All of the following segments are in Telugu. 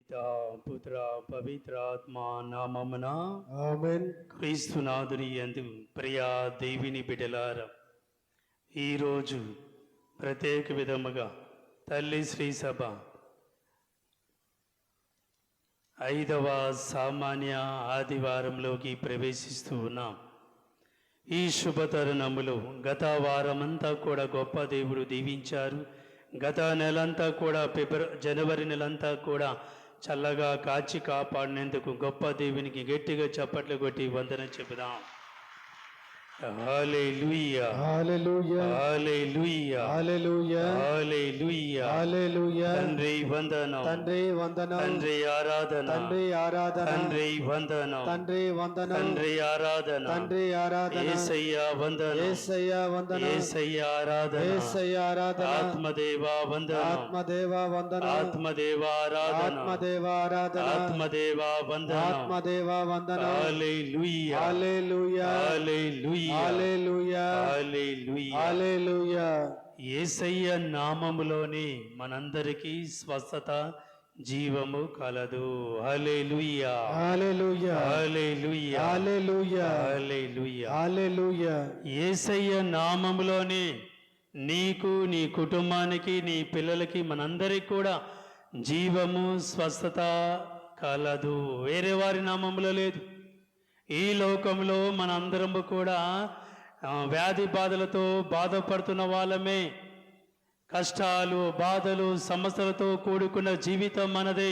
పితా పుత్ర పవిత్రాత్మ నామమున ఆమేన్. క్రీస్తునాథుని యందు ప్రియా దేవుని బిడ్డలారా, ఈరోజు ప్రత్యేక విధముగా తల్లి శ్రీ సభ 5వ సామాన్య ఆదివారంలోకి ప్రవేశిస్తూ ఉన్నాం. ఈ శుభతరుణములో గత వారమంతా కూడా గొప్ప దేవుడు దీవించారు. గత నెలంతా కూడా జనవరి నెలంతా కూడా చల్లగా కాచి కాపాడినందుకు గొప్ప దేవునికి గట్టిగా చప్పట్లు కొట్టి వందనం చెబుదాం. హల్లెలూయా, హల్లెలూయా, హల్లెలూయా, హల్లెలూయా, హల్లెలూయా, హల్లెలూయా. తండ్రి వందనం, తండ్రి వందనం, తండ్రి ఆరాధన, తండ్రి ఆరాధన, తండ్రి వందనం, తండ్రి వందనం, తండ్రి ఆరాధన, తండ్రి ఆరాధన, యేసయ్య వందనం, యేసయ్య వందనం, యేసయ్య ఆరాధన, యేసయ్య ఆరాధన, ఆత్మదేవ వందనం, ఆత్మదేవ వందనం, ఆత్మదేవ ఆరాధన, ఆత్మదేవ ఆరాధన, ఆత్మదేవ వందనం, ఆత్మదేవ వందనం. హల్లెలూయా, హల్లెలూయా, హల్లెలూయా, హల్లెలూయా, హల్లెలూయా. హల్లెలూయా. యేసయ్య నామములోనే మనందరికీ స్వస్థత జీవము కలదు. హల్లెలూయా, హల్లెలూయా, హల్లెలూయా, హల్లెలూయా, హల్లెలూయా. హల్లెలూయా. యేసయ్య నామములోనే నీకు, నీ కుటుంబానికి, నీ పిల్లలకి, మనందరికి కూడా జీవము స్వస్థత కలదు. వేరే వారి నామములో లేదు. ఈ లోకంలో మనందరము కూడా వ్యాధి బాధలతో బాధపడుతున్న వాళ్ళమే. కష్టాలు, బాధలు, సమస్యలతో కూడుకున్న జీవితం మనదే.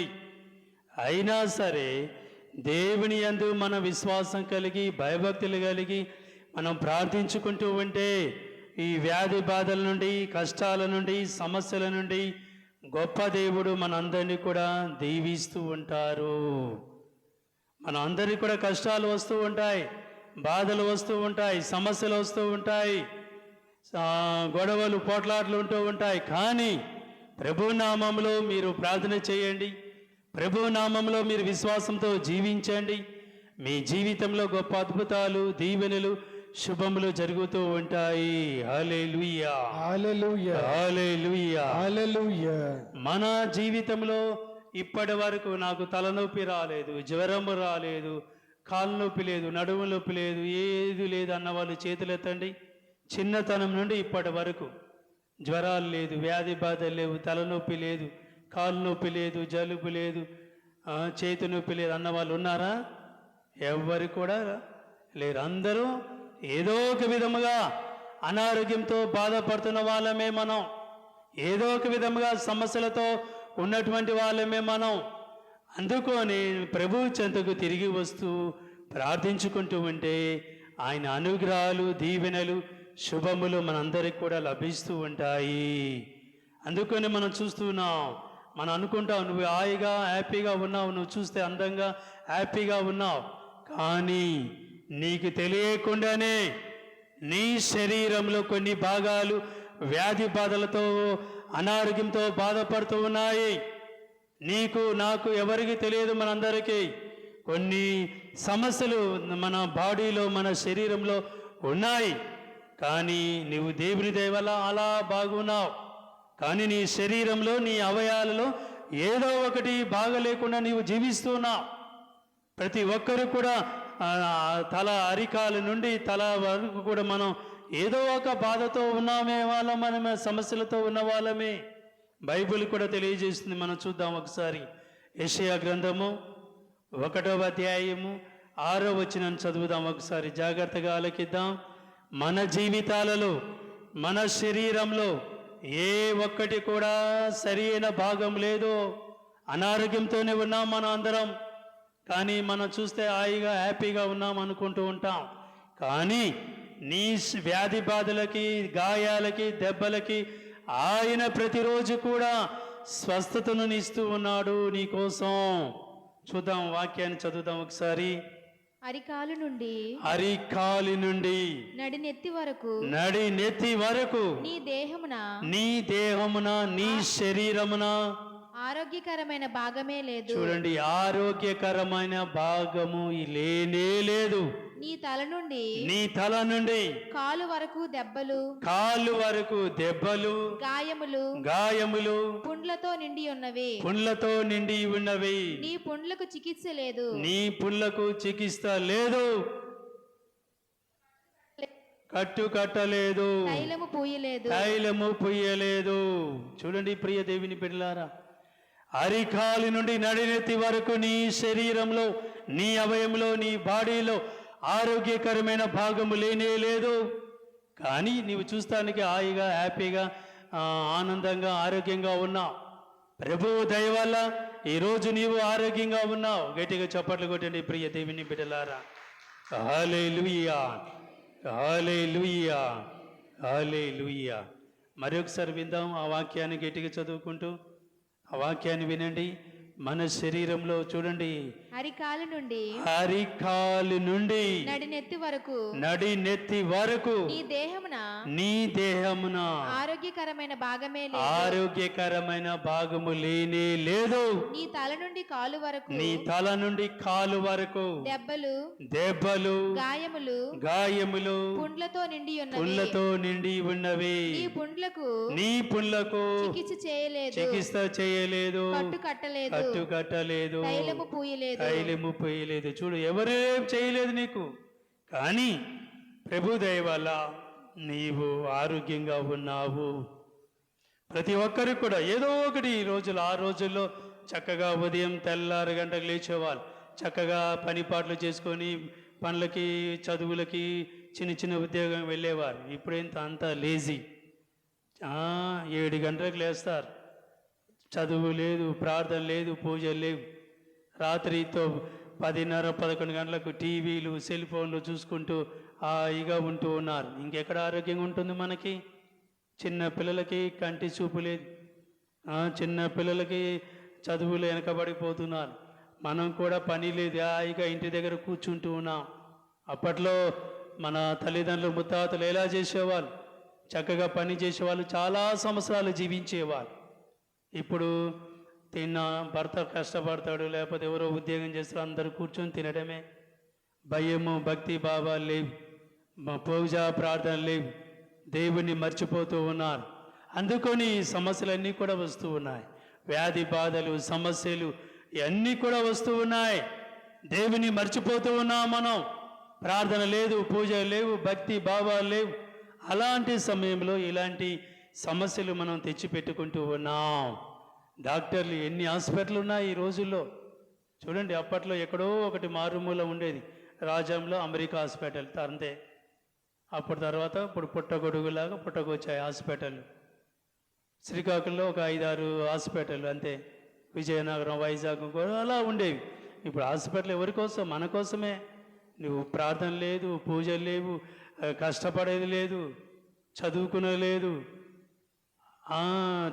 అయినా సరే దేవుని యందు మన విశ్వాసం కలిగి, భయభక్తులు కలిగి మనం ప్రార్థించుకుంటూ ఉంటే ఈ వ్యాధి బాధల నుండి, కష్టాల నుండి, సమస్యల నుండి గొప్ప దేవుడు మనందరినీ కూడా దీవిస్తూ ఉంటారు. మన అందరికీ కూడా కష్టాలు వస్తూ ఉంటాయి, బాధలు వస్తూ ఉంటాయి, సమస్యలు వస్తూ ఉంటాయి, గొడవలు, పోట్లాట్లు ఉంటూ ఉంటాయి. కానీ ప్రభు నామంలో మీరు ప్రార్థన చేయండి, ప్రభు నామంలో మీరు విశ్వాసంతో జీవించండి. మీ జీవితంలో గొప్ప అద్భుతాలు, దీవెనలు, శుభములు జరుగుతూ ఉంటాయి. హల్లెలూయా, హల్లెలూయా, హల్లెలూయా, హల్లెలూయా. మన జీవితంలో ఇప్పటి వరకు నాకు తలనొప్పి రాలేదు, జ్వరము రాలేదు, కాలు నొప్పి లేదు, నడుము నొప్పి లేదు, ఏది లేదు అన్న వాళ్ళు చేతులు ఎత్తండి. చిన్నతనం నుండి ఇప్పటి వరకు జ్వరాలు లేదు, వ్యాధి బాధలు లేవు, తలనొప్పి లేదు, కాలు నొప్పి లేదు, జలుబు లేదు, చేతి నొప్పి లేదు అన్న వాళ్ళు ఉన్నారా? ఎవ్వరు కూడా లేరు. అందరూ ఏదో ఒక విధముగా అనారోగ్యంతో బాధపడుతున్న వాళ్ళమే మనం, ఏదో ఒక విధముగా సమస్యలతో ఉన్నటువంటి వాళ్ళమే మనం. అందుకొని ప్రభు చెంతకు తిరిగి వస్తూ ప్రార్థించుకుంటూ ఉంటే ఆయన అనుగ్రహాలు, దీవెనలు, శుభములు మనందరికి కూడా లభిస్తూ ఉంటాయి. అందుకని మనం చూస్తున్నాం, మనం అనుకుంటాం నువ్వు హాయిగా హ్యాపీగా ఉన్నావు, నువ్వు చూస్తే అందంగా హ్యాపీగా ఉన్నావు. కానీ నీకు తెలియకుండానే నీ శరీరంలో కొన్ని భాగాలు వ్యాధి బాధలతో, అనారోగ్యంతో బాధపడుతూ ఉన్నాయి. నీకు, నాకు, ఎవరికి తెలియదు, మనందరికీ కొన్ని సమస్యలు మన బాడీలో, మన శరీరంలో ఉన్నాయి. కానీ నీవు దేవుని దయ వల్ల అలా బాగున్నావు. కానీ నీ శరీరంలో, నీ అవయవాలలో ఏదో ఒకటి బాగలేకుండా నీవు జీవిస్తున్నావు. ప్రతి ఒక్కరు కూడా తల అరికాల నుండి తల వరకు కూడా మనం ఏదో ఒక బాధతో ఉన్నామే వాళ్ళం, మనం సమస్యలతో ఉన్న వాళ్ళమే. బైబిల్ కూడా తెలియజేస్తుంది. మనం చూద్దాం ఒకసారి. యెషయా గ్రంథము 1వ అధ్యాయము 6వ వచనం చదువుదాం ఒకసారి, జాగ్రత్తగా ఆలకిద్దాం. మన జీవితాలలో, మన శరీరంలో ఏ ఒక్కటి కూడా సరైన భాగం లేదు. అనారోగ్యంతోనే ఉన్నాం మనం అందరం. కానీ మనం చూస్తే హాయిగా హ్యాపీగా ఉన్నాం అనుకుంటూ ఉంటాం. కానీ నీ వ్యాధి బాధలకి, గాయాలకి, దెబ్బలకి ఆయన ప్రతిరోజు కూడా స్వస్థతను ఇస్తూ ఉన్నాడు నీ కోసం. చూద్దాం, వాక్యాన్ని చదువుదాం ఒకసారి. అరికాలు నుండి, అరికాలి నుండి నడినెత్తి వరకు, నడినెత్తి వరకు నీ దేహమున, నీ దేహమున, నీ శరీరమున ఆరోగ్యకరమైన భాగమే లేదు. చూడండి, ఆరోగ్యకరమైన భాగము లేనే లేదు. నీ తల నుండి నీ తల నుండి కాలు వరకు దెబ్బలు, కాళ్ళు వరకు దెబ్బలు, గాయములు, పుండ్లతో నిండి ఉన్నవి. పుండ్లతో నిండి ఉన్నవి. నీ పుండ్లకు చికిత్స లేదు. నీ పుండ్లకు చికిత్స లేదు, కట్టు కట్టలేదు, తైలము పూయలేదు. తైలము పుయ్యలేదు. చూడండి ప్రియ దేవుని బిడ్డలారా, అరికాలి నుండి నడినెత్తి వరకు నీ శరీరంలో, నీ అవయంలో, నీ బాడీలో ఆరోగ్యకరమైన భాగము లేనే లేదు. కానీ నీవు చూస్తానికి హాయిగా, హ్యాపీగా, ఆనందంగా, ఆరోగ్యంగా ఉన్నావు. ప్రభువు దయ వల్ల ఈరోజు నీవు ఆరోగ్యంగా ఉన్నావు. గట్టిగా చప్పట్లు కొట్టండి ప్రియ దేవుని బిడ్డలారా. హల్లెలూయా, హల్లెలూయా, హల్లెలూయా. మరొకసారి విందాం ఆ వాక్యాన్ని గట్టిగా చదువుకుంటూ. ఆ వాక్యాన్ని వినండి. మన శరీరంలో చూడండి, అరికాలు నుండి నడినెత్తి వరకు నీ దేహమున ఆరోగ్యకరమైన భాగమే లేదు. ఆరోగ్యకరమైన భాగము లేనే లేదు. నీ తల నుండి కాలు వరకు దెబ్బలు, గాయములు, పుండ్లతో నిండి ఉన్నవి. నీ పుండ్లకు చికిత్స చేయలేదు, కట్టలేదు, తైలము పూయలేదు. చూడు, ఎవరేం చేయలేదు నీకు, కానీ ప్రభు దయ వల్ల నీవు ఆరోగ్యంగా ఉన్నావు. ప్రతి ఒక్కరికి కూడా ఏదో ఒకటి ఈ రోజులు, ఆ రోజుల్లో చక్కగా ఉదయం తెల్లారు గంటకు లేచేవాళ్ళు, చక్కగా పని పాటలు చేసుకొని పనులకి, చదువులకి, చిన్న చిన్న ఉద్యోగం వెళ్ళేవారు. ఇప్పుడేంత అంతా లేజీ. 7 గంటలకు లేస్తారు, చదువు లేదు, ప్రార్థన లేదు, పూజలు లేవు. రాత్రితో 10:30-11 గంటలకు టీవీలు, సెల్ ఫోన్లు చూసుకుంటూ హాయిగా ఉంటూ ఉన్నారు. ఇంకెక్కడ ఆరోగ్యంగా ఉంటుంది మనకి? చిన్న పిల్లలకి కంటి చూపు లేదు, చిన్న పిల్లలకి చదువులు వెనకబడిపోతున్నారు. మనం కూడా పని లేదు, హాయిగా ఇంటి దగ్గర కూర్చుంటూ ఉన్నాం. అప్పట్లో మన తల్లిదండ్రులు, ముత్తాతలు ఎలా చేసేవాళ్ళు? చక్కగా పని చేసేవాళ్ళు, చాలా సంవత్సరాలు జీవించేవాళ్ళు. ఇప్పుడు భర్త కష్టపడతాడు, లేకపోతే ఎవరో ఉద్యోగం చేస్తారు, అందరూ కూర్చొని తినడమే. భయము, భక్తి భావాలు లేవు, పూజ ప్రార్థన లేవు, దేవుణ్ణి మర్చిపోతూ ఉన్నారు. అందుకని ఈ సమస్యలన్నీ కూడా వస్తూ ఉన్నాయి. వ్యాధి బాధలు, సమస్యలు ఇవన్నీ కూడా వస్తూ ఉన్నాయి. దేవుని మర్చిపోతూ ఉన్నాం మనం. ప్రార్థన లేదు, పూజ లేవు, భక్తి భావాలు లేవు. అలాంటి సమయంలో ఇలాంటి సమస్యలు మనం తెచ్చిపెట్టుకుంటూ ఉన్నాం. డాక్టర్లు ఎన్ని హాస్పిటల్ ఉన్నాయి ఈ రోజుల్లో. చూడండి, అప్పట్లో ఎక్కడో ఒకటి మారుమూల ఉండేది, రాజ్యంలో అమెరికా హాస్పిటల్ అంతే. అప్పుడు తర్వాత ఇప్పుడు పుట్టగొడుగులాగా పుట్టకొచ్చాయి హాస్పిటల్. శ్రీకాకుళంలో ఒక 5-6 హాస్పిటల్ అంతే. విజయనగరం, వైజాగ్ కూడా అలా ఉండేవి. ఇప్పుడు హాస్పిటల్ ఎవరి కోసం? మన కోసమే. నువ్వు ప్రార్థన లేదు, పూజలు లేవు, కష్టపడేది లేదు, చదువుకునేది లేదు.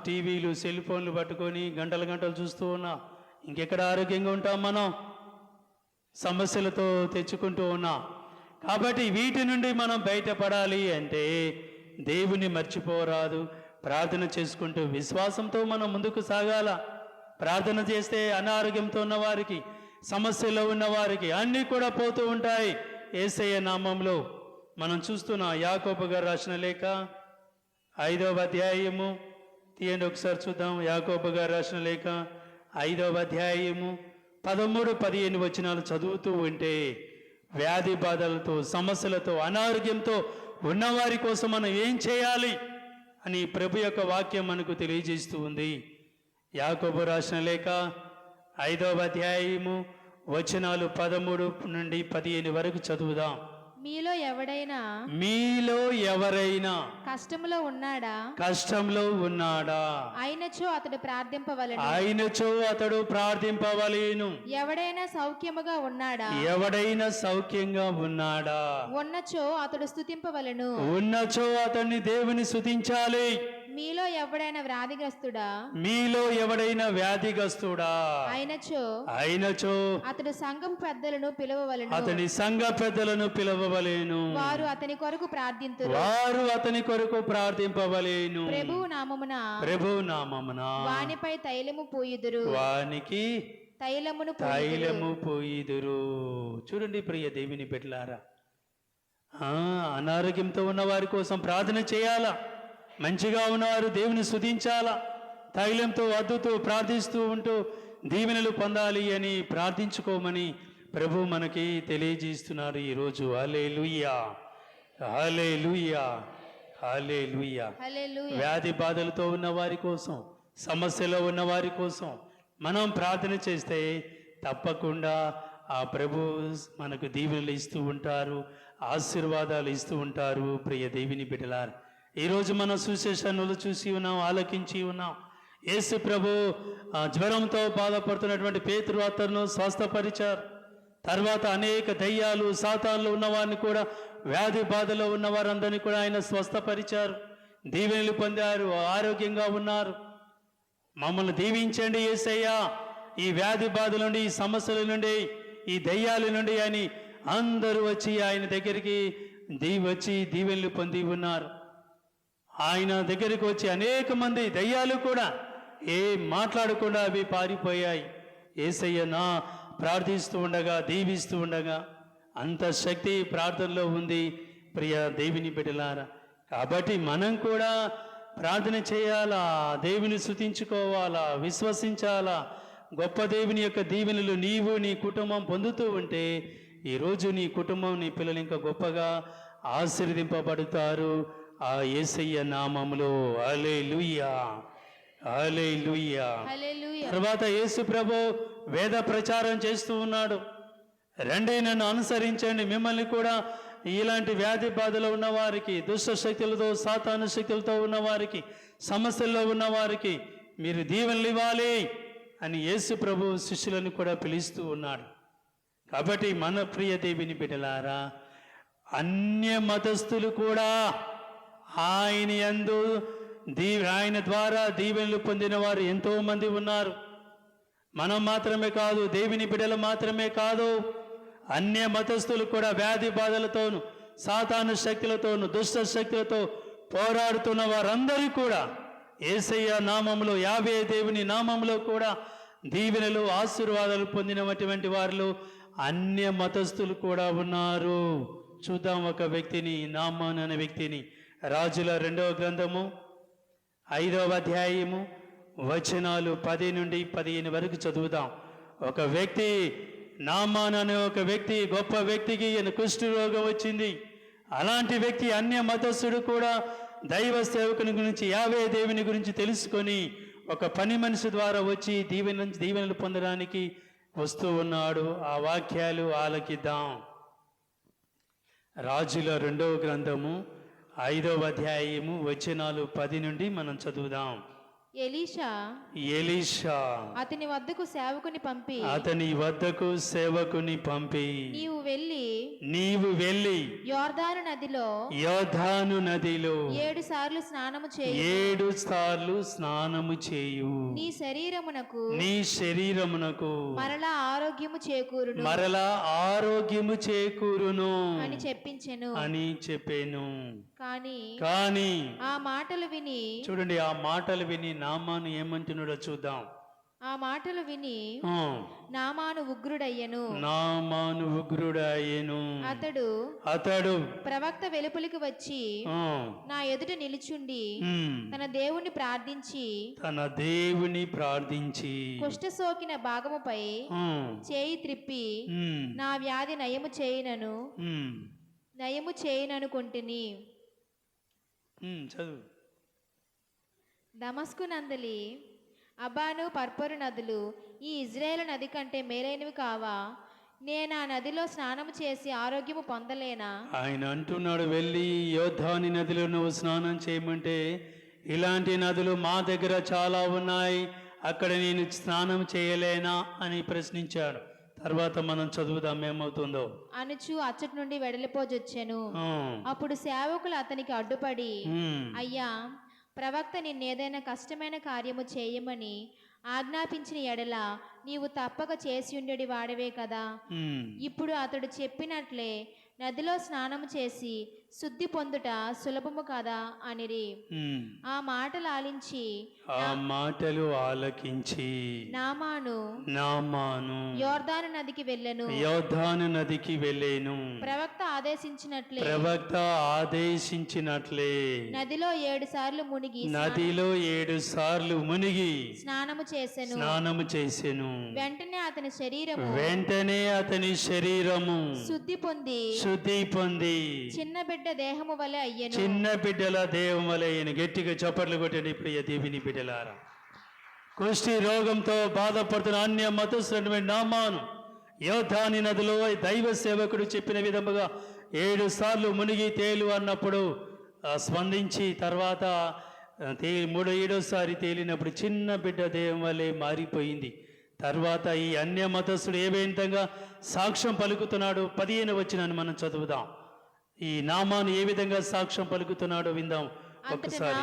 టీవీలు, సెల్ ఫోన్లు పట్టుకొని గంటలు గంటలు చూస్తూ ఉన్నా. ఇంకెక్కడ ఆరోగ్యంగా ఉంటాం మనం? సమస్యలతో తెచ్చుకుంటూ ఉన్నాం. కాబట్టి వీటి నుండి మనం బయటపడాలి అంటే దేవుని మర్చిపోరాదు. ప్రార్థన చేసుకుంటూ విశ్వాసంతో మనం ముందుకు సాగాల. ప్రార్థన చేస్తే అనారోగ్యంతో ఉన్నవారికి, సమస్యలో ఉన్నవారికి అన్నీ కూడా పోతూ ఉంటాయి యేసయ్య నామంలో. మనం చూస్తున్నాం. యాకోబు గారు రాసిన లేఖ 5వ అధ్యాయము తీయండి ఒకసారి చూద్దాం. యాకోబు గారు రాసిన లేఖ 5వ అధ్యాయము 13-15 వచనాలు చదువుతూ ఉంటే వ్యాధి బాధలతో, సమస్యలతో, అనారోగ్యంతో ఉన్నవారి కోసం మనం ఏం చేయాలి అని ప్రభు యొక్క వాక్యం మనకు తెలియజేస్తూ ఉంది. యాకోబు రాసిన లేఖ 5వ అధ్యాయము వచనాలు 13-15 వరకు చదువుదాం. మీలో ఎవరైనా కష్టంలో ఉన్నాడా? అయినచో అతడు ప్రార్థింపవలెను. ఎవడైనా సౌఖ్యంగా ఉన్నాడా? ఉన్నచో అతడు స్తుతింపవలెను. అతన్ని దేవుని స్తుతించాలి. మీలో ఎవడైనా వ్యాధిగ్రస్తుడా మీలో ఎవడైనా వ్యాధిగ్రస్తుడా అయినచో అతడు సంఘం పెద్దలను పిలవవలెను. అతని సంఘ పెద్దలను పిలవవలేను. వారు అతని కొరకు ప్రార్థింతురు. వారు అతని కొరకు ప్రార్థింపవలేను. ప్రభువు నామమున వానిపై తైలము పోయుదురు. వానికి తైలము పోయిదురు. చూడండి ప్రియ దేవుని బిడ్డలారా, అనారోగ్యంతో ఉన్న వారి కోసం ప్రార్థన చేయాలా, మంచిగా ఉన్నవారు దేవుని స్తుతించాలా, తైలంతో అద్దుతూ ప్రార్థిస్తూ ఉంటూ దీవెనలు పొందాలి అని ప్రార్థించుకోమని ప్రభు మనకి తెలియజేస్తున్నారు ఈరోజు. హల్లెలూయా, హల్లెలూయా, హల్లెలూయా. హల్లెలూయా. వ్యాధి బాధలతో ఉన్న వారి కోసం, సమస్యలో ఉన్న వారి కోసం మనం ప్రార్థన చేస్తే తప్పకుండా ఆ ప్రభు మనకు దీవెనలు ఇస్తూ ఉంటారు, ఆశీర్వాదాలు ఇస్తూ ఉంటారు. ప్రియ దేవుని బిడ్డలారా, ఈరోజు మనం సుశేషణలు చూసి ఉన్నాం, ఆలకించి ఉన్నాం. యేసు ప్రభు జ్వరంతో బాధపడుతున్నటువంటి పేతురు అతను స్వస్థపరిచారు. తర్వాత అనేక దయ్యాలు, సాతాన్లు ఉన్నవారిని కూడా, వ్యాధి బాధలో ఉన్న వారందరినీ కూడా ఆయన స్వస్థపరిచారు, దీవెనలు పొందారు, ఆరోగ్యంగా ఉన్నారు. మమ్మల్ని దీవించండి యేసయ్యా, ఈ వ్యాధి బాధల నుండి, ఈ సమస్యల నుండి, ఈ దయ్యాల నుండి అని అందరూ వచ్చి ఆయన దగ్గరికి వచ్చి దీవెనలు పొంది ఉన్నారు. ఆయన దగ్గరికి వచ్చి అనేక మంది దయ్యాలు కూడా మాట్లాడకుండా అవి పారిపోయాయి. యేసయ్య నా ప్రార్థిస్తూ ఉండగా, దీవిస్తూ ఉండగా అంత శక్తి ప్రార్థనలో ఉంది. ప్రియ దేవుని బిడ్డలారా, కాబట్టి మనం కూడా ప్రార్థన చేయాలా, దేవుని స్తుతించుకోవాలా, విశ్వసించాలా. గొప్ప దేవుని యొక్క దీవెనలు నీవు నీ కుటుంబం పొందుతూ ఉంటే ఈరోజు నీ కుటుంబం, నీ పిల్లలు ఇంకా గొప్పగా ఆశీర్వదింపబడతారు ఆ యేసయ్య నామములో. హల్లెలూయా, హల్లెలూయా. తర్వాత యేసు ప్రభు వేద ప్రచారం చేస్తూ ఉన్నాడు. రండి నన్ను అనుసరించండి, మిమ్మల్ని కూడా ఇలాంటి వ్యాధి బాధలో ఉన్న వారికి, దుష్ట శక్తులతో, సాతాను శక్తులతో ఉన్న వారికి, సమస్యల్లో ఉన్న వారికి మీరు దీవెనలు ఇవ్వాలి అని యేసు ప్రభు శిష్యులను కూడా పిలుస్తూ ఉన్నాడు. కాబట్టి మన ప్రియ దేవుని బిడ్డలారా, అన్య మతస్థులు కూడా ఆయన యందు ఆయన ద్వారా దీవెనలు పొందిన వారు ఎంతో మంది ఉన్నారు. మనం మాత్రమే కాదు, దేవుని బిడ్డలు మాత్రమే కాదు, అన్య మతస్థులు కూడా వ్యాధి బాధలతోను, సాతాను శక్తులతోను, దుష్ట శక్తులతో పోరాడుతున్న వారందరూ కూడా యేసయ్య నామములో, యావే దేవుని నామములో కూడా దీవెనలు, ఆశీర్వాదాలు పొందినటువంటి వారిలో అన్య మతస్థులు కూడా ఉన్నారు. చూద్దాం ఒక వ్యక్తిని, నామాన్ అనే వ్యక్తిని. రాజుల 2వ గ్రంథము 5వ అధ్యాయము వచనాలు 10 నుండి 15 వరకు చదువుదాం. ఒక వ్యక్తి, నామాన్ అనే ఒక వ్యక్తి, గొప్ప వ్యక్తికి కుష్ఠరోగం వచ్చింది. అలాంటి వ్యక్తి, అన్య మతస్థుడు కూడా దైవ సేవకుని గురించి, యావే దేవుని గురించి తెలుసుకొని ఒక పని మనిషి ద్వారా వచ్చి దీవెనలు పొందడానికి వస్తూ ఉన్నాడు. ఆ వాక్యాలు ఆలకిద్దాం. రాజుల 2వ గ్రంథము 5వ అధ్యాయము వచనాలు 10 నుండి మనం చదువుదాం. ఎలీషా అతని వద్దకు సేవకుని పంపి నీవు వెళ్ళి యోర్దాను నదిలో 7 సార్లు స్నానము చేయు. నీ శరీరమునకు మరలా ఆరోగ్యము చేకూరును అని చెప్పాను. కానీ ఆ మాటలు విని, చూడండి, ఆ మాటలు విని నామాను ఏమంటున్నాడో చూద్దాం. ఆ మాటలు విని నామాను ఉగ్రుడయ్యను. అతడు ప్రవక్త వెలుపలికి వచ్చి నా ఎదుట నిలుచుండి తన దేవుని ప్రార్థించి కుష్ఠ సోకిన భాగముపై చేయి త్రిప్పి నా వ్యాధి నయము చేయననుకొంటిని. చదువు. దమస్కు నందలి అబాను, పర్పరు నదులు ఈ ఇజ్రాయేల్ నది కంటే మేలైనవి కావా? నేను ఆ నదిలో స్నానం చేసి ఆరోగ్యము పొందలేనా? ఆయన అంటున్నాడు, వెళ్ళి యోర్దాను నదిలో నువ్వు స్నానం చేయమంటే, ఇలాంటి నదులు మా దగ్గర చాలా ఉన్నాయి, అక్కడ నేను స్నానం చేయలేనా అని ప్రశ్నించాడు. తర్వాత మనం చదువుదాం ఏమవుతుందో. అనుచు అచ్చటి నుండి వెడలిపోజొచ్చాను. అప్పుడు సేవకులు అతనికి అడ్డుపడి, అయ్యా, ప్రవక్త నిన్నేదైనా కష్టమైన కార్యము చేయమని ఆజ్ఞాపించిన ఎడల నీవు తప్పక చేసి ఉండేది వాడవే కదా. ఇప్పుడు అతడు చెప్పినట్లే నదిలో స్నానము చేసి శుద్ధి పొందుట సులభము కదా అనిరి. ఆ మాటలు ఆలకించి నామాను యోర్దాను నదికి వెళ్ళెను. ప్రవక్త ఆదేశించినట్లే నదిలో 7 సార్లు మునిగి స్నానము చేసెను. వెంటనే అతని శరీరము శుద్ధి పొంది చిన్న బిడ్డ దేహము వలె అయ్యెను. చిన్న బిడ్డల దేహం వలె అయ్యను. గట్టిగా చప్పట్లు కొట్టండి ప్రియ దేవుని బిడ్డలారా. కుష్టి రోగంతో బాధపడుతున్న అన్య మతస్థులైన నామాను యోర్దాను నదిలో దైవ సేవకుడు చెప్పిన విధముగా 7 సార్లు మునిగి తేలు అన్నప్పుడు స్పందించి తర్వాత 7సారి తేలినప్పుడు చిన్న బిడ్డ దేహం వలె మారిపోయింది. తర్వాత ఈ అన్య మతస్థుడు ఏ విధంగా సాక్ష్యం పలుకుతున్నాడు 15వ వచనాన్ని మనం చదువుదాం. ఈ నామాను ఏ విధంగా సాక్ష్యం పలుకుతున్నాడో విందాం ఒకసారి.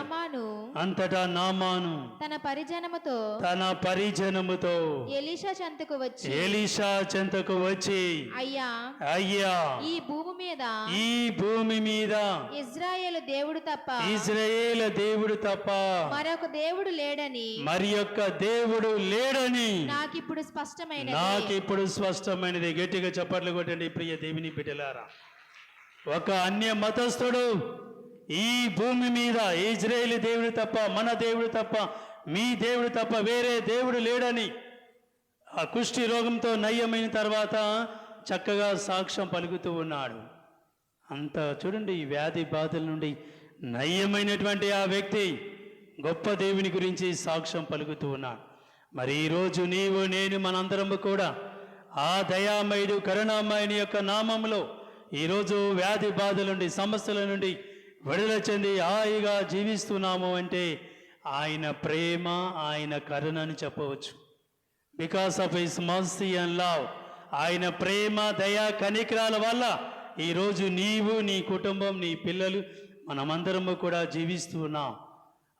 అంతటా నామాను తన పరిజనముతో ఎలీషా చెంతకు వచ్చి అయ్యా ఈ భూమి మీద ఇశ్రాయేలు దేవుడు తప్ప మరొక దేవుడు లేడని నాకిప్పుడు స్పష్టమైనది. గట్టిగా చప్పట్లు కొట్టండి ప్రియ దేవుని బిడ్డలారా. ఒక అన్య మతస్థుడు ఈ భూమి మీద ఇజ్రాయేలు దేవుడు తప్ప, మన దేవుడు తప్ప, మీ దేవుడు తప్ప వేరే దేవుడు లేడని ఆ కుష్టి రోగంతో నయ్యమైన తర్వాత చక్కగా సాక్ష్యం పలుకుతూ ఉన్నాడు. అంత చూడండి, ఈ వ్యాధి బాధల నుండి నయ్యమైనటువంటి ఆ వ్యక్తి గొప్ప దేవుని గురించి సాక్ష్యం పలుకుతూ ఉన్నాడు. మరి ఈరోజు నీవు నేను మనందరము కూడా ఆ దయామయుడు కరుణామయుని యొక్క నామంలో ఈరోజు వ్యాధి బాధల నుండి సమస్యల నుండి విడుదల చెంది హాయిగా జీవిస్తున్నాము అంటే ఆయన ప్రేమ, ఆయన కరుణ అని చెప్పవచ్చు. Because of his mercy and love, ఆయన ప్రేమ, దయ, కనికరాల వల్ల ఈరోజు నీవు, నీ కుటుంబం, నీ పిల్లలు, మనమందరము కూడా జీవిస్తూ ఉన్నాం.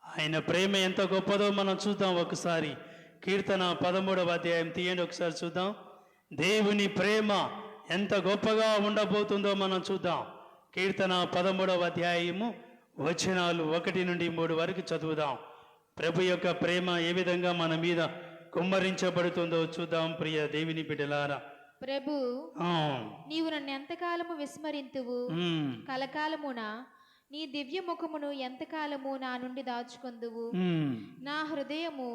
ఆయన ప్రేమ ఎంత గొప్పదో మనం చూద్దాం ఒకసారి. కీర్తన 13వ అధ్యాయం తీయండి ఒకసారి చూద్దాం. దేవుని ప్రేమ ఎంత గొప్పగా ఉండబోతుందో మనం చూద్దాం. కీర్తన 13వ అధ్యాయము వచనాలు 1 నుండి 3 వరకు చదువుదాం. ప్రభు యొక్క ప్రేమ ఏ విధంగా మన మీద కుమ్మరించబడుతుందో చూద్దాం ప్రియ దేవుని బిడ్డలారా. ప్రభు, నీవు నన్ను ఎంతకాలము విస్మరింతువు? కలకాలమున నీ దివ్య ముఖమును ఎంతకాలము నా నుండి దాచుకొందువు? నా హృదయము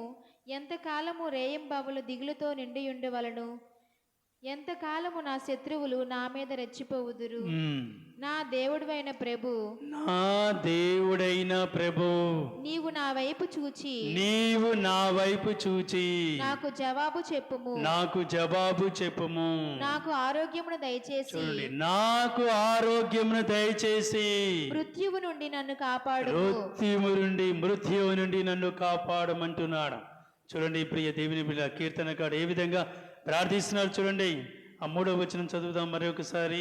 ఎంతకాలము రేయింబవలు దిగులుతో నిండి ఉండవలను? ఎంతకాలము నా శత్రువులు నా మీద రెచ్చిపోవుదురు? నా దేవుడైన ప్రభు, నీవు నా వైపు చూచి నాకు జవాబు చెప్పుము. నాకు ఆరోగ్యమును దయచేసి మృత్యువు నుండి నన్ను కాపాడమంటున్నాడు. చూడండి ప్రియ దేవుని బిడ్డ, కీర్తనకాడు ఏ విధంగా ప్రార్థిస్తున్నారు చూడండి. ఆ 3వ వచనం చదువుదాం మరి ఒకసారి.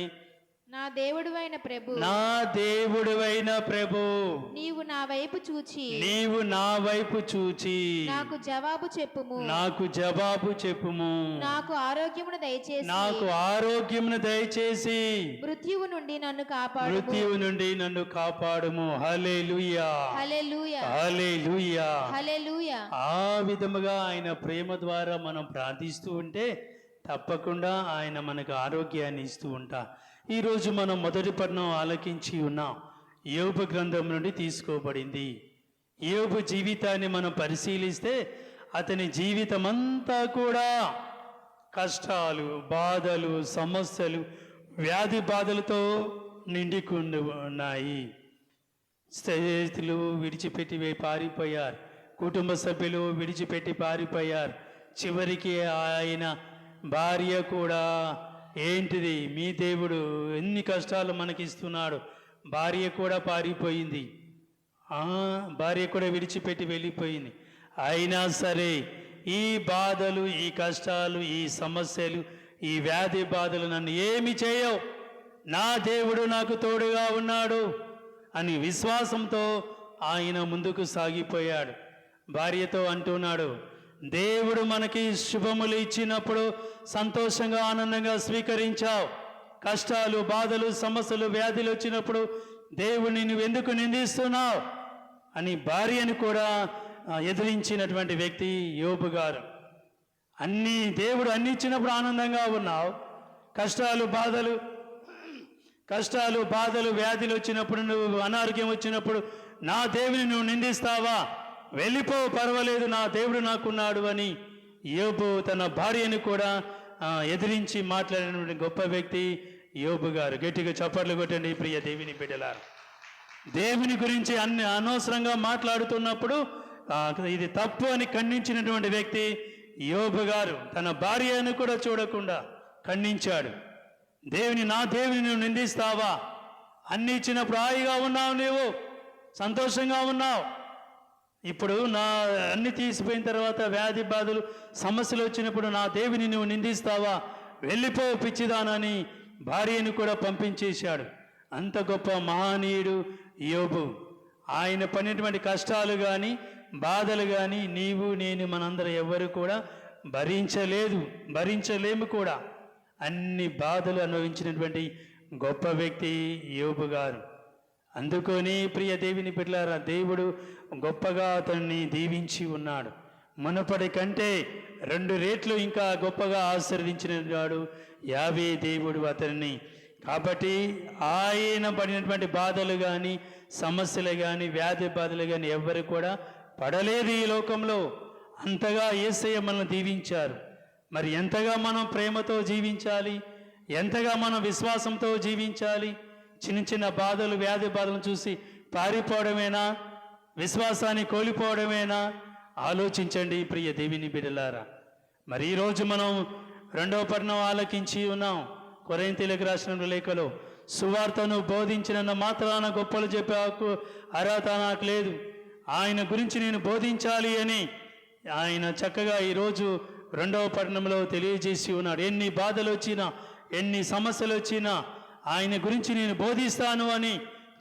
నా దేవుడైన ప్రభు, నీవు నా వైపు చూచి నాకు జవాబు చెప్పుము. నాకు ఆరోగ్యమును దయచేసి మృత్యువు నుండి నన్ను కాపాడుము. హల్లెలూయా, హల్లెలూయా, హల్లెలూయా. ఆ విధముగా ఆయన ప్రేమ ద్వారా మనం ప్రార్థిస్తూ ఉంటే తప్పకుండా ఆయన మనకు ఆరోగ్యాన్ని ఇస్తూ ఉంటా. ఈరోజు మనం మొదటి పఠనం ఆలకించి ఉన్నాం. యోబు గ్రంథం నుండి తీసుకోబడింది. యోబు జీవితాన్ని మనం పరిశీలిస్తే అతని జీవితమంతా కూడా కష్టాలు, బాధలు, సమస్యలు, వ్యాధి బాధలతో నిండికుండి ఉన్నాయి. స్నేహితులు విడిచిపెట్టి పారిపోయారు, కుటుంబ సభ్యులు విడిచిపెట్టి పారిపోయారు. చివరికి ఆయన భార్య కూడా, ఏంటిది మీ దేవుడు ఎన్ని కష్టాలు మనకిస్తున్నాడు, భార్య కూడా పారిపోయింది, భార్య కూడా విడిచిపెట్టి వెళ్ళిపోయింది. అయినా సరే ఈ బాధలు, ఈ కష్టాలు, ఈ సమస్యలు, ఈ వ్యాధి బాధలు నన్ను ఏమి చేయవు, నా దేవుడు నాకు తోడుగా ఉన్నాడు అని విశ్వాసంతో ఆయన ముందుకు సాగిపోయాడు. భార్యతో అంటున్నాడు, దేవుడు మనకి శుభములు ఇచ్చినప్పుడు సంతోషంగా ఆనందంగా స్వీకరించావు. కష్టాలు, బాధలు, సమస్యలు, వ్యాధులు వచ్చినప్పుడు దేవుడిని నువ్వు ఎందుకు నిందిస్తున్నావు అని భార్యను కూడా ఎదిరించినటువంటి వ్యక్తి యోబు గారు. దేవుడు అన్ని ఇచ్చినప్పుడు ఆనందంగా ఉన్నావు, కష్టాలు బాధలు వ్యాధులు వచ్చినప్పుడు, నువ్వు అనారోగ్యం వచ్చినప్పుడు నా దేవుని నువ్వు నిందిస్తావా? వెళ్ళిపో, పర్వాలేదు, నా దేవుడు నాకున్నాడు అని యోబు తన భార్యను కూడా ఎదిరించి మాట్లాడినటువంటి గొప్ప వ్యక్తి యోబు గారు. గట్టిగా చప్పట్లు కొట్టండి ప్రియ దేవుని బిడ్డలారా. దేవుని గురించి అనవసరంగా మాట్లాడుతున్నప్పుడు ఇది తప్పు అని ఖండించినటువంటి వ్యక్తి యోబు గారు. తన భార్యను కూడా చూడకుండా ఖండించాడు. నా దేవుని నువ్వు నిందిస్తావా? అన్ని ఇచ్చినప్పుడు హాయిగా ఉన్నావు, నీవు సంతోషంగా ఉన్నావు, ఇప్పుడు అన్ని తీసిపోయిన తర్వాత వ్యాధి బాధలు సమస్యలు వచ్చినప్పుడు నా దేవుని నువ్వు నిందిస్తావా? వెళ్ళిపో పిచ్చిదానని భార్యను కూడా పంపించేశాడు. అంత గొప్ప మహనీయుడు యోబు. ఆయన పడినటువంటి కష్టాలు కానీ బాధలు కానీ నీవు నేను మనందరం ఎవ్వరు కూడా భరించలేము కూడా. అన్ని బాధలు అనుభవించినటువంటి గొప్ప వ్యక్తి యోబు గారు. అందుకొని ప్రియ దేవుని బిడ్డలారా, దేవుడు గొప్పగా అతన్ని దీవించి ఉన్నాడు. మునపటి కంటే 2 రెట్లు ఇంకా గొప్పగా ఆశీర్వదించినాడు యావే దేవుడు అతన్ని. కాబట్టి ఆయన పడినటువంటి బాధలు కానీ సమస్యలు కానీ వ్యాధి బాధలు కానీ ఎవ్వరు కూడా పడలేదు ఈ లోకంలో. అంతగా యేసయ్య మనల్ని దీవించారు. మరి ఎంతగా మనం ప్రేమతో జీవించాలి, ఎంతగా మనం విశ్వాసంతో జీవించాలి? చిన్న బాధలు వ్యాధి బాధలను చూసి పారిపోవడమేనా? విశ్వాసాన్ని కోల్పోవడమేనా? ఆలోచించండి ప్రియ దేవుని బిడ్డలారా. మరి ఈరోజు మనం 2వ పట్టణం ఆలకించి ఉన్నాం. కొరింథీయులకు రాసిన లేఖలో సువార్తను బోధించిన మాత్రాన గొప్పలు చెప్పే అర్హత నాకు లేదు, ఆయన గురించి నేను బోధించాలి అని ఆయన చక్కగా ఈరోజు 2వ పట్టణంలో తెలియజేసి ఉన్నాడు. ఎన్ని బాధలు వచ్చినా, ఎన్ని సమస్యలు వచ్చినా ఆయన గురించి నేను బోధిస్తాను అని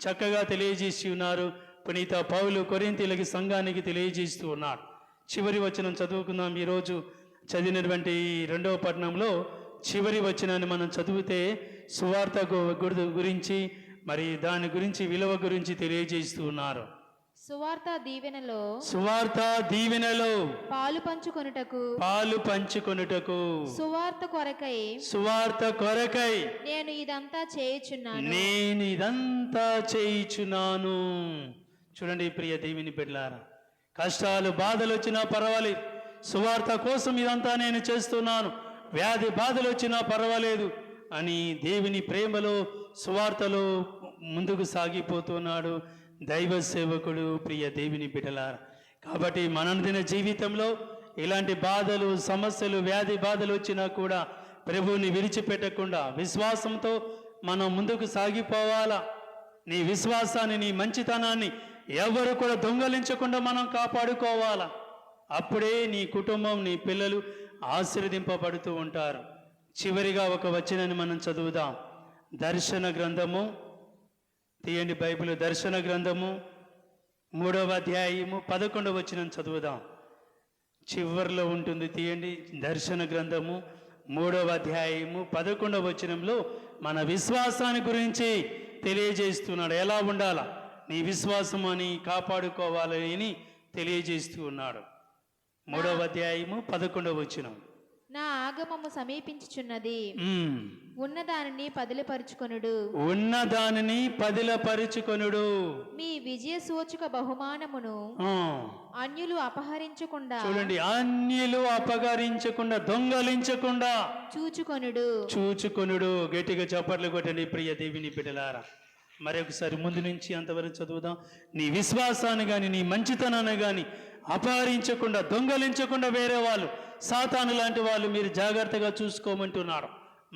చక్కగా తెలియజేసి ఉన్నారు. పునీత పౌలు కొరింథీయులకి సంఘానికి తెలియజేస్తూ ఉన్నాడు. చివరి వచనం చదువుకుందాం. ఈరోజు చదివినటువంటి 2వ పట్టణంలో చివరి వచనాన్ని మనం చదివితే సువార్త గురించి మరి దాని గురించి విలువ గురించి తెలియజేస్తూ ఉన్నారు. సువార్త దీవెనలో పాలు పంచుకొనుటకు సువార్త కొరకై నేను ఇదంతా చేయుచున్నాను. చూడండి ప్రియ దేవుని బిడ్డలారా, కష్టాలు బాధలు వచ్చినా పర్వాలేదు, సువార్త కోసం ఇదంతా నేను చేస్తున్నాను. వ్యాధి బాధలు వచ్చినా పర్వాలేదు అని దేవుని ప్రేమలో సువార్తలో ముందుకు సాగిపోతున్నాడు దైవ సేవకుడు ప్రియ దేవుని బిడ్డలారా. కాబట్టి మనందిన జీవితంలో ఇలాంటి బాధలు సమస్యలు వ్యాధి బాధలు వచ్చినా కూడా ప్రభువుని విడిచిపెట్టకుండా విశ్వాసంతో మనం ముందుకు సాగిపోవాలా. నీ విశ్వాసాన్ని, నీ మంచితనాన్ని ఎవరు కూడా దొంగలించకుండా మనం కాపాడుకోవాలా. అప్పుడే నీ కుటుంబం, నీ పిల్లలు ఆశీర్వదింపబడుతూ ఉంటారు. చివరిగా ఒక వచనాన్ని మనం చదువుదాం. దర్శన గ్రంథము తీయండి, బైబిల్ దర్శన గ్రంథము 3వ అధ్యాయము 11వ వచనం చదువుదాం. చివరిలో ఉంటుంది, తీయండి. దర్శన గ్రంథము 3వ అధ్యాయము 11వ వచనంలో మన విశ్వాసాన్ని గురించి తెలియజేస్తున్నాడు. ఎలా ఉండాలా, నీ విశ్వాసం అని కాపాడుకోవాలని తెలియజేస్తూ ఉన్నాడు. 3వ అధ్యాయము 11వ వచనం. నా ఆగమము సమీపించుచున్నది, ఉన్నదానిని పదిలపరుచుకొనుడు. మీ విజయ సూచక బహుమానమును అన్యులు అపహరించకుండా, చూడండి, అన్యులు అపహరించకుండా, దొంగలించకుండా చూచుకొనుడు. గట్టిగా చప్పట్లు కొట్టండి ప్రియ దేవుని బిడ్డలారా. మరొకసారి ముందు నుంచి అంతవరకు చదువుదాం. నీ విశ్వాసాన్ని కానీ నీ మంచితనాన్ని కానీ అపహరించకుండా, దొంగలించకుండా వేరే వాళ్ళు, సాతాను లాంటి వాళ్ళు మీరు జాగ్రత్తగా చూసుకోమంటున్నారు.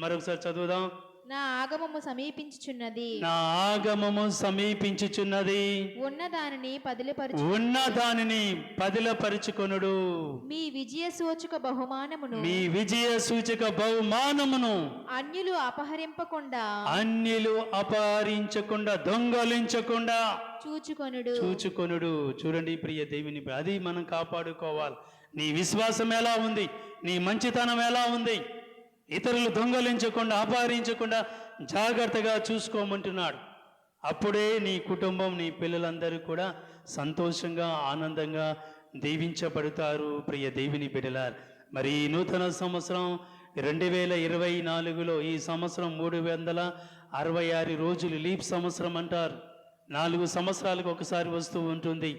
మరొకసారి చదువుదాం. నా ఆగమము సమీపించుచున్నది. నా ఆగమము సమీపించుచున్నది. ఉన్న దానిని పదిలిపరచు. ఉన్న దానిని పదిలపరుచుకొనుడు. మీ విజయ సూచక బహుమానమును మీ విజయ సూచక బహుమానమును అన్యులు అపహరింపకుండా అన్యులు అపహరించకుండా దొంగలించకుండా చూచుకొనుడు. చూడండి ప్రియ దేవుని, అది మనం కాపాడుకోవాలి. నీ విశ్వాసం ఎలా ఉంది, నీ మంచితనం ఎలా ఉంది, ఇతరులు దొంగలించకుండా అపహరించకుండా జాగ్రత్తగా చూసుకోమంటున్నాడు. అప్పుడే నీ కుటుంబం, నీ పిల్లలందరూ కూడా సంతోషంగా ఆనందంగా దీవించబడతారు. ప్రియ దేవుని బిడ్డలారా, మరి ఈ నూతన సంవత్సరం 2024లో ఈ సంవత్సరం 366 రోజులు లీప్ సంవత్సరం అంటారు. 4 సంవత్సరాలకు ఒకసారి వస్తూ ఉంటుంది.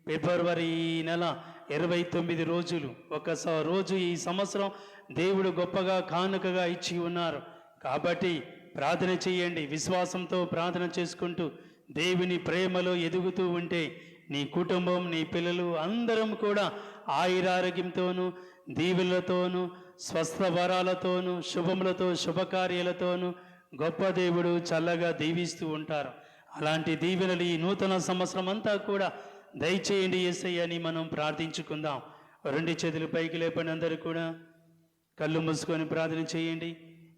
ఫిబ్రవరి నెల 29 రోజులు. ఒక రోజు ఈ సంవత్సరం దేవుడు గొప్పగా కానుకగా ఇచ్చి ఉన్నారు. కాబట్టి ప్రార్థన చేయండి, విశ్వాసంతో ప్రార్థన చేసుకుంటూ దేవుని ప్రేమలో ఎదుగుతూ ఉంటే నీ కుటుంబం, నీ పిల్లలు అందరం కూడా ఆయురారోగ్యంతోనూ, దీవులతోనూ, స్వస్థ వరాలతోనూ, శుభములతో, శుభకార్యాలతోనూ గొప్ప దేవుడు చల్లగా దీవిస్తూ ఉంటారు. అలాంటి దీవెనలు ఈ నూతన సంవత్సరం అంతా కూడా దయచేయండి యేసయ్య అని మనం ప్రార్థించుకుందాం. 2 చేతులు పైకి లేపండి, అందరూ కూడా కళ్ళు మూసుకొని ప్రార్థన చేయండి.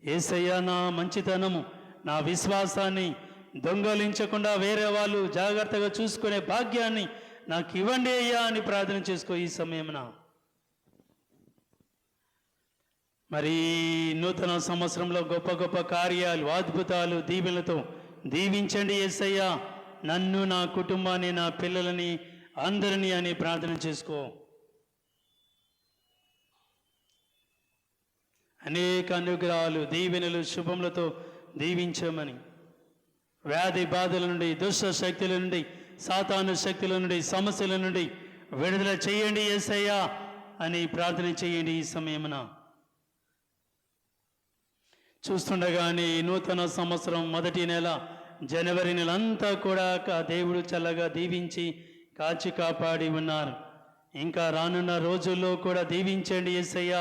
యేసయ్య, నా మంచితనము, నా విశ్వాసాన్ని దొంగలించకుండా వేరే వాళ్ళు జాగ్రత్తగా చూసుకునే భాగ్యాన్ని నాకు ఇవ్వండి అయ్యా అని ప్రార్థన చేసుకో ఈ సమయమున. మరి నూతన సంవత్సరంలో గొప్ప గొప్ప కార్యాలు, అద్భుతాలు, దీవెనలతో దీవించండి యేసయ్య నన్ను, నా కుటుంబాన్ని, నా పిల్లలని, అందరినీ అని ప్రార్థన చేసుకో. అనేక అనుగ్రహాలు, దీవెనలు, శుభములతో దీవించమని, వ్యాధి బాధల నుండి, దుష్ట శక్తుల నుండి, సాతాను శక్తుల నుండి, సమస్యల నుండి విడుదల చేయండి యేసయ్య అని ప్రార్థన చేయండి ఈ సమయమున. చూస్తుండగానే ఈ నూతన సంవత్సరం మొదటి నెల జనవరి నెల అంతా కూడా దేవుడు చల్లగా దీవించి కాచి కాపాడి ఉన్నారు. ఇంకా రానున్న రోజుల్లో కూడా దీవించండి యేసయ్య.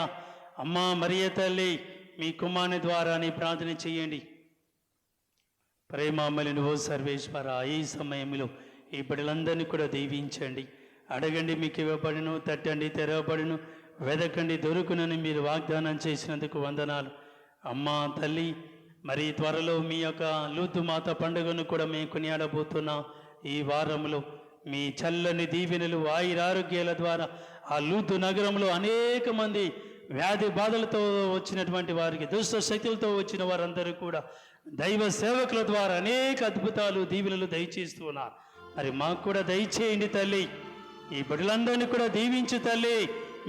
అమ్మా మరియ తల్లి, మీ కుమారుని ద్వారా అని ప్రార్థన చేయండి. ప్రేమామలి నువ్వు సర్వేశ్వర, ఈ సమయంలో ఈ బిడ్డలందరినీ కూడా దీవించండి. అడగండి మీకు ఇవ్వబడును, తట్టండి తెరవబడును, వెదకండి దొరుకునని మీరు వాగ్దానం చేసినందుకు వందనాలు. అమ్మా తల్లి, మరి త్వరలో మీ యొక్క లూతు మాత పండుగను కూడా మేము కొనియాడబోతున్నాం. ఈ వారంలో మీ చల్లని దీవెనలు, ఆయురారోగ్యాల ద్వారా ఆ లూతు నగరంలో అనేక మంది వ్యాధి బాధలతో వచ్చినటువంటి వారికి, దుష్ట శక్తులతో వచ్చిన వారందరూ కూడా దైవ సేవకుల ద్వారా అనేక అద్భుతాలు, దీవెనలు దయచేస్తూ ఉన్నారు. మరి మాకు కూడా దయచేయండి తల్లి. ఈ బిడ్డలందరినీ కూడా దీవించు తల్లి.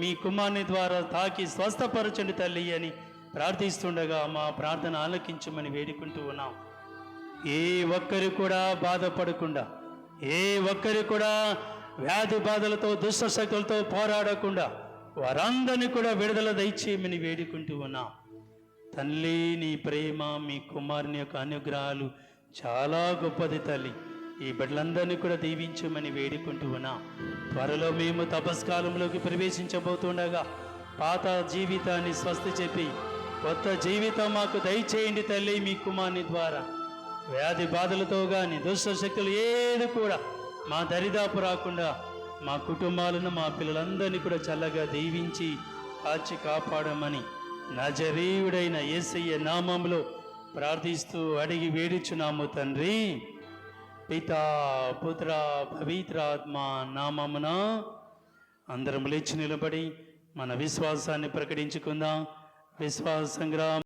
మీ కుమారుని ద్వారా తాకి స్వస్థపరచండి తల్లి అని ప్రార్థిస్తుండగా మా ప్రార్థన ఆలకించమని వేడుకుంటూ ఉన్నాం. ఏ ఒక్కరు కూడా బాధపడకుండా, ఏ ఒక్కరు కూడా వ్యాధి బాధలతో, దుష్ట శక్తులతో పోరాడకుండా వారందరినీ కూడా విడుదల దయచేయమని వేడుకుంటూ ఉన్నాం. తల్లి, నీ ప్రేమ, మీ కుమారుని యొక్క అనుగ్రహాలు చాలా గొప్పది తల్లి. ఈ బిడ్డలందరినీ కూడా దీవించమని వేడుకుంటూ ఉన్నాం. త్వరలో మేము తపస్కాలంలోకి ప్రవేశించబోతుండగా పాత జీవితాన్ని స్వస్తి చెప్పి కొత్త జీవితం మాకు దయచేయండి తల్లి. మీ కుమారుని ద్వారా వ్యాధి బాధలతో కానీ, దుష్ట శక్తులు ఏది కూడా మా దరిదాపు రాకుండా మా కుటుంబాలను, మా పిల్లలందరినీ కూడా చల్లగా దీవించి కాచి కాపాడమని నజరీయుడైన యేసయ్య నామములో ప్రార్థిస్తూ అడిగి వేడుచున్నాము తండ్రి. పితా, పుత్ర, పవిత్రాత్మ నామమున. అందరం లేచి నిలబడి మన విశ్వాసాన్ని ప్రకటించుకుందాం. విశ్వాస సంగ్రామం.